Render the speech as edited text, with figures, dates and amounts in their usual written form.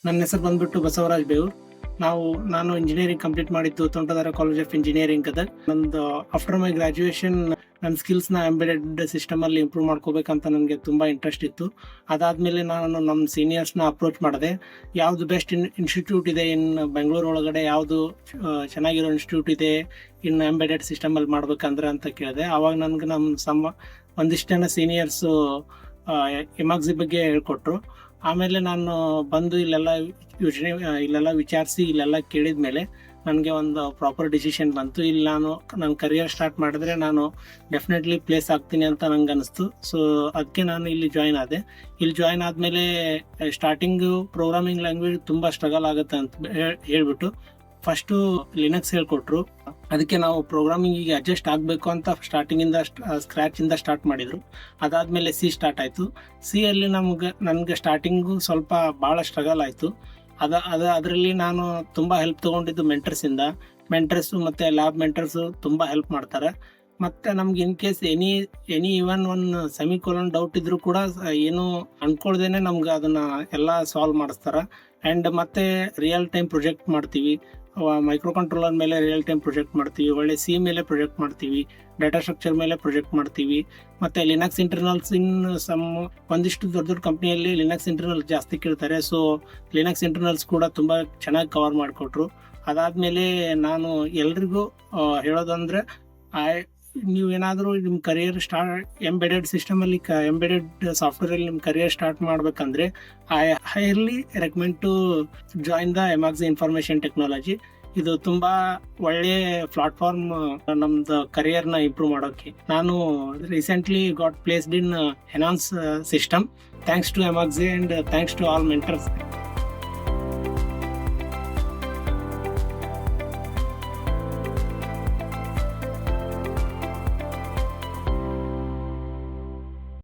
ನನ್ನ ಹೆಸರು ಬಂದ್ಬಿಟ್ಟು ಬಸವರಾಜ್ ಬೇವೂರ್. ನಾನು ಇಂಜಿನಿಯರಿಂಗ್ ಕಂಪ್ಲೀಟ್ ಮಾಡಿದ್ದು Tontadarya college of engineering Gadag. ನಂದು ಆಫ್ಟರ್ ಮೈ ಗ್ರಾಜುಯೇಷನ್ ನನ್ನ ಸ್ಕಿಲ್ಸ್ನ ಎಂಬೆಡೆಡ್ ಸಿಸ್ಟಮಲ್ಲಿ ಇಂಪ್ರೂವ್ ಮಾಡ್ಕೋಬೇಕಂತ ನನಗೆ ತುಂಬ ಇಂಟ್ರೆಸ್ಟ್ ಇತ್ತು. ಅದಾದಮೇಲೆ ನಾನು ನಮ್ಮ ಸೀನಿಯರ್ಸ್ನ ಅಪ್ರೋಚ್ ಮಾಡಿದೆ. ಯಾವುದು ಬೆಸ್ಟ್ ಇನ್ಸ್ಟಿಟ್ಯೂಟ್ ಇದೆ ಬೆಂಗಳೂರು ಒಳಗಡೆ, ಯಾವುದು ಚೆನ್ನಾಗಿರೋ ಇನ್ಸ್ಟಿಟ್ಯೂಟ್ ಇದೆ ಎಂಬೆಡೆಡ್ ಸಿಸ್ಟಮಲ್ಲಿ ಮಾಡ್ಬೇಕಂದ್ರೆ ಅಂತ ಕೇಳಿದೆ. ಆವಾಗ ನನಗೆ ಒಂದಿಷ್ಟು ಜನ ಸೀನಿಯರ್ಸು ಎಮಾಕ್ಸಿ ಬಗ್ಗೆ ಹೇಳ್ಕೊಟ್ರು. ಆಮೇಲೆ ನಾನು ಬಂದು ಇಲ್ಲೆಲ್ಲ ವಿಚಾರಿಸಿ ಇಲ್ಲೆಲ್ಲ ಕೇಳಿದ ಮೇಲೆ ನನಗೆ ಒಂದು ಪ್ರಾಪರ್ ಡಿಸಿಷನ್ ಬಂತು. ಇಲ್ಲಿ ನನ್ನ ಕರಿಯರ್ ಸ್ಟಾರ್ಟ್ ಮಾಡಿದ್ರೆ ನಾನು ಡೆಫಿನೆಟ್ಲಿ ಪ್ಲೇಸ್ ಆಗ್ತೀನಿ ಅಂತ ನಂಗೆ ಅನಿಸ್ತು. ಸೊ ಅದಕ್ಕೆ ನಾನು ಇಲ್ಲಿ ಜಾಯ್ನ್ ಆದೆ. ಇಲ್ಲಿ ಜಾಯ್ನ್ ಆದಮೇಲೆ ಸ್ಟಾರ್ಟಿಂಗು ಪ್ರೋಗ್ರಾಮಿಂಗ್ ಲ್ಯಾಂಗ್ವೇಜ್ ತುಂಬ ಸ್ಟ್ರಗಲ್ ಆಗುತ್ತೆ ಅಂತ ಹೇಳ್ಬಿಟ್ಟು ಫಸ್ಟು ಲಿನಕ್ಸ್ ಹೇಳ್ಕೊಟ್ರು. ಅದಕ್ಕೆ ನಾವು ಪ್ರೋಗ್ರಾಮಿಂಗಿಗೆ ಅಡ್ಜಸ್ಟ್ ಆಗಬೇಕು ಅಂತ ಸ್ಟಾರ್ಟಿಂಗಿಂದ ಸ್ಕ್ರ್ಯಾಚಿಂದ ಸ್ಟಾರ್ಟ್ ಮಾಡಿದರು. ಅದಾದಮೇಲೆ ಸಿ ಸ್ಟಾರ್ಟ್ ಆಯಿತು. ಸಿಯಲ್ಲಿ ನನಗೆ ಸ್ಟಾರ್ಟಿಂಗು ಸ್ವಲ್ಪ ಭಾಳ ಸ್ಟ್ರಗಲ್ ಆಯಿತು. ಅದರಲ್ಲಿ ನಾನು ತುಂಬ ಹೆಲ್ಪ್ ತೊಗೊಂಡಿದ್ದು ಮೆಂಟರ್ಸು ಮತ್ತು ಲ್ಯಾಬ್ ಮೆಂಟರ್ಸು ತುಂಬ ಹೆಲ್ಪ್ ಮಾಡ್ತಾರೆ. ಮತ್ತು ನಮ್ಗೆ ಇನ್ ಕೇಸ್ ಎನಿ ಇವನ್ ಒಂದು ಸೆಮಿಕೋಲನ್ ಡೌಟ್ ಇದ್ದರೂ ಕೂಡ ಏನು ಅಂದ್ಕೊಳ್ದೇನೆ ನಮ್ಗೆ ಅದನ್ನು ಎಲ್ಲ ಸಾಲ್ವ್ ಮಾಡಿಸ್ತಾರೆ. ಆ್ಯಂಡ್ ಮತ್ತು ರಿಯಲ್ ಟೈಮ್ ಪ್ರೊಜೆಕ್ಟ್ ಮಾಡ್ತೀವಿ. ಮೈಕ್ರೋ ಕಂಟ್ರೋಲರ್ ಮೇಲೆ ರಿಯಲ್ ಟೈಮ್ ಪ್ರೊಜೆಕ್ಟ್ ಮಾಡ್ತೀವಿ, ಒಳ್ಳೆ ಸಿ ಮೇಲೆ ಪ್ರೊಜೆಕ್ಟ್ ಮಾಡ್ತೀವಿ, ಡಾಟಾ ಸ್ಟ್ರಕ್ಚರ್ ಮೇಲೆ ಪ್ರೊಜೆಕ್ಟ್ ಮಾಡ್ತೀವಿ. ಮತ್ತು ಲಿನಕ್ಸ್ ಇಂಟರ್ನಲ್ಸ್ ಒಂದಿಷ್ಟು ದೊಡ್ಡ ಕಂಪ್ನಿಯಲ್ಲಿ ಲಿನಕ್ಸ್ ಇಂಟರ್ನಲ್ ಜಾಸ್ತಿ ಕೇಳ್ತಾರೆ. ಸೊ ಲಿನಕ್ಸ್ ಇಂಟರ್ನಲ್ಸ್ ಕೂಡ ತುಂಬ ಚೆನ್ನಾಗಿ ಕವರ್ ಮಾಡಿಕೊಟ್ರು. ಅದಾದಮೇಲೆ ನಾನು ಎಲ್ರಿಗೂ ಹೇಳೋದಂದರೆ, ನೀವೇನಾದರೂ ನಿಮ್ಮ ಕರಿಯರ್ ಎಂಬೆಡೆಡ್ ಸಿಸ್ಟಮಲ್ಲಿ ಎಂಬೆಡೆಡ್ ಸಾಫ್ಟ್ವೇರಲ್ಲಿ ನಿಮ್ಮ ಕರಿಯರ್ ಸ್ಟಾರ್ಟ್ ಮಾಡಬೇಕಂದ್ರೆ I highly recommend to join the Emertxe information technology. ಇದು ತುಂಬ ಒಳ್ಳೆಯ ಪ್ಲಾಟ್ಫಾರ್ಮ್ ನಮ್ದು ಕರಿಯರ್ನ ಇಂಪ್ರೂವ್ ಮಾಡೋಕ್ಕೆ. ನಾನು recently got placed in enhance system thanks to Emertxe and thanks to all mentors.